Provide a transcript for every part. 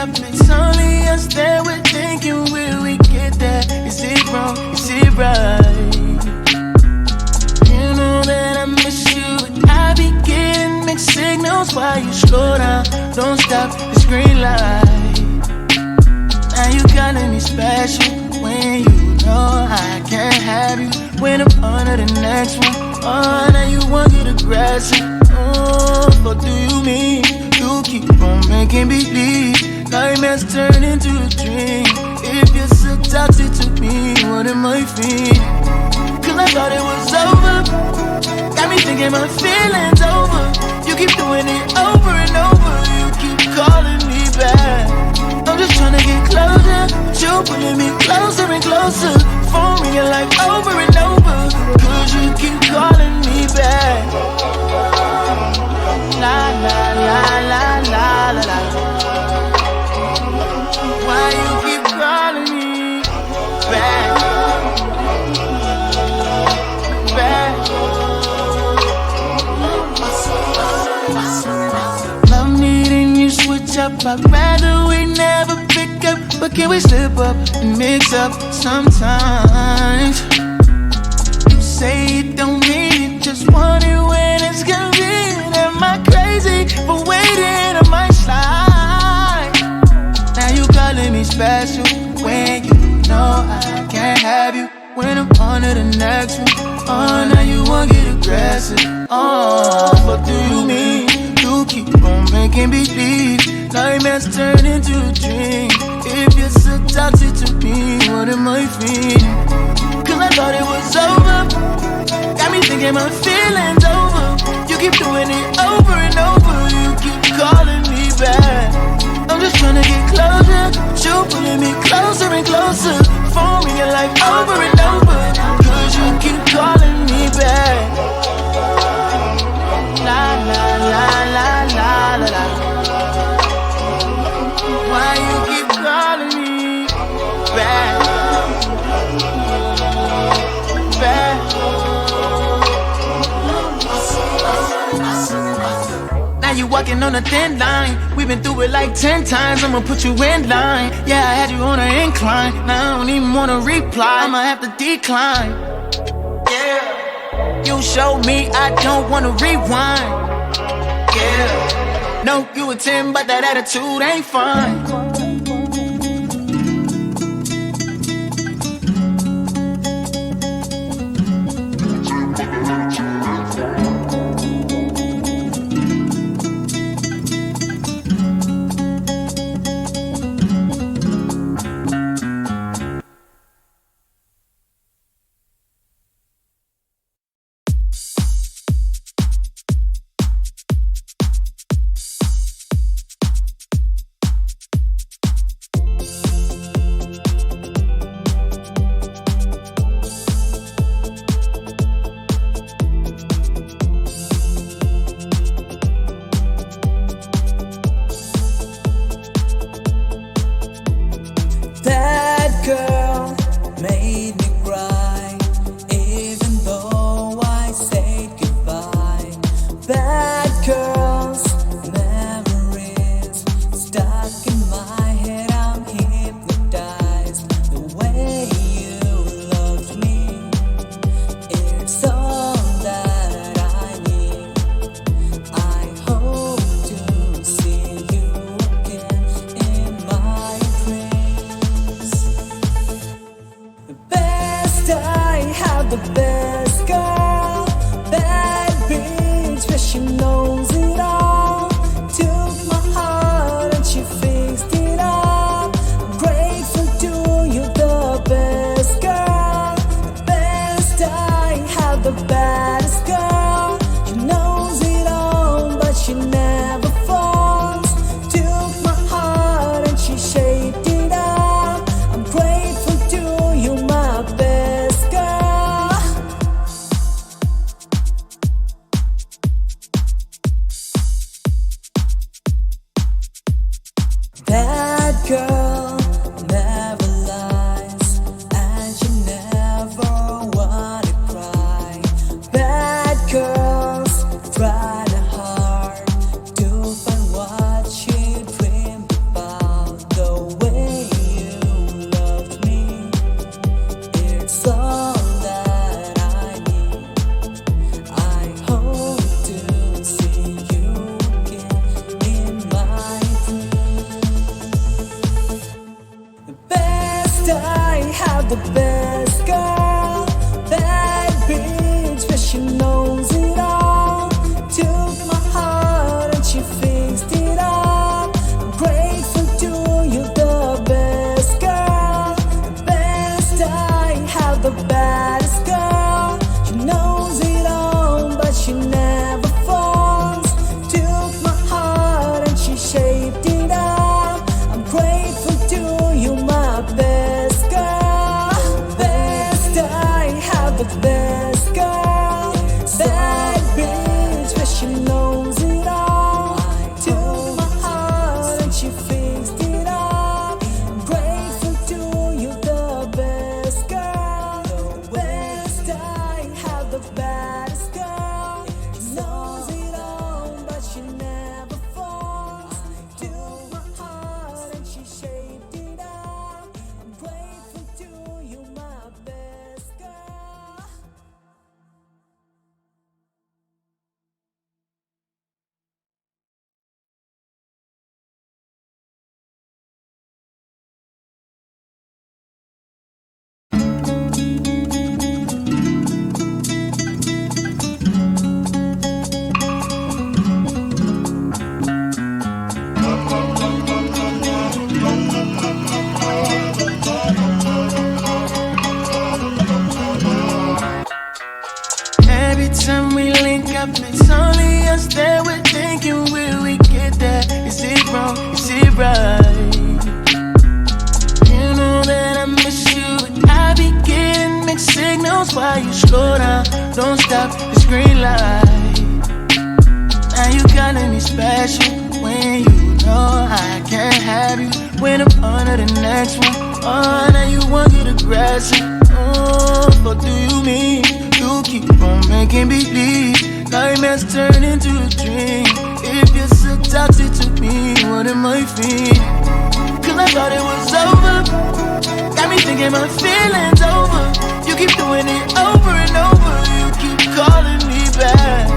up, it's only us that we're thinking, will we get there? Is it wrong? Is it right? You know that I miss you, and I be getting mixed signals while you slow down. Don't stop, it's green light. Now you calling me special when you know I can't have you. When I'm under the next one, oh, now you want to get aggressive. Oh, what do you mean? You keep on making believe nightmares turn into a dream. If you're so toxic to me, what am I feeling? Cause I thought it was over. Got me thinking my feelings over. You keep doing it over and over. You keep calling me back. I'm just trying to get closer, but you pulling me closer and closer. Phone ringing like over and over. Cause you keep calling me back. La la la la la la la. Why you keep calling me back? Back. Love needing you switch up. I'd rather we never pick up, but can we slip up and mix up sometimes? You say it don't mean it, just want it when it's convenient. Am I crazy for waiting on my slide? Now you calling me special when you know I can't have you. When I'm on to the next one, oh, now you wanna get aggressive. Oh, what do you mean? You keep on making believe nightmares turn into a dream. If you're so toxic to me, what am I feeling? Cause I thought it was over. Got me thinking my feelings over. You keep doing it over and over. You keep calling me back. I'm just trying to get closer, but you pulling me closer and closer. Phone ringing like over and over. Cause you keep calling me back. La la la la la la la. Why you keep calling me back? Back. Now you walking on a thin line. We've been through it like 10 times. I'ma put you in line. Yeah, I had you on an incline. Now I don't even wanna reply. I'ma have to decline. Yeah. You showed me I don't wanna rewind. Yeah. No, you a 10, but that attitude ain't fine. Try hard to find what you dreamed about. don't stop, it's green light. Now you calling me special when you know I can't have you. When I'm under the next one, oh, now you want to get aggressive. Oh, what do you mean? You keep on making believe nightmares turn into a dream. If you're so toxic to me, what am I feeling? Cause I thought it was over. Got me thinking my feelings over. You keep doing it over and over. You keep calling me back.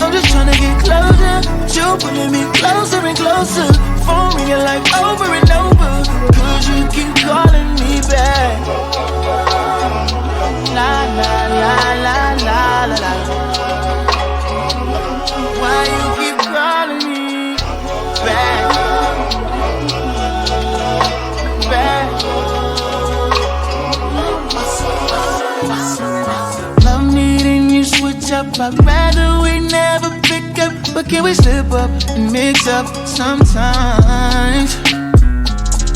I'm just trying to get closer, but you pulling me closer and closer. Phone ringing like over and over. Cause you keep calling me back. La la la la la la la. Why you keep calling me back? Back. Love needing you switch up. I'd rather we never pick up, but can we slip up and mix up sometimes?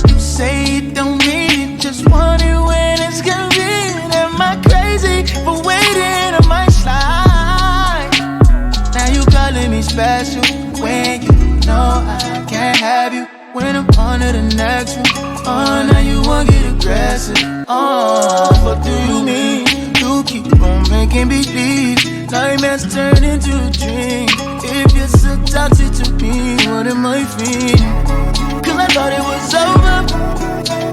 You say you don't mean it, just want it when it's convenient. Am I crazy for waiting on my slide? Now you calling me special when you know I can't have you. When I'm on to the next one, oh, now you won't get aggressive. Oh, what do you mean? You keep on making believe nightmares turn into a dream. If you're so toxic to me, what am I feeling? Cause I thought it was over.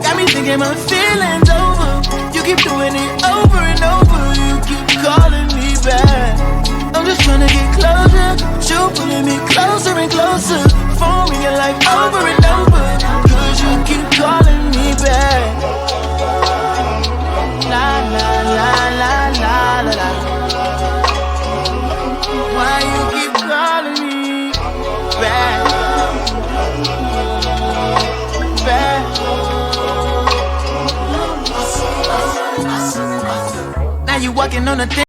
Got me thinking my feelings over. You keep doing it over and over. You keep calling me back. I'm just trying to get closer, but you pulling me closer and closer. Phone ringing like over and over. Cause you keep calling me back. La la la la la la la. Why you keep calling me back? Back. Now you walking on the thing.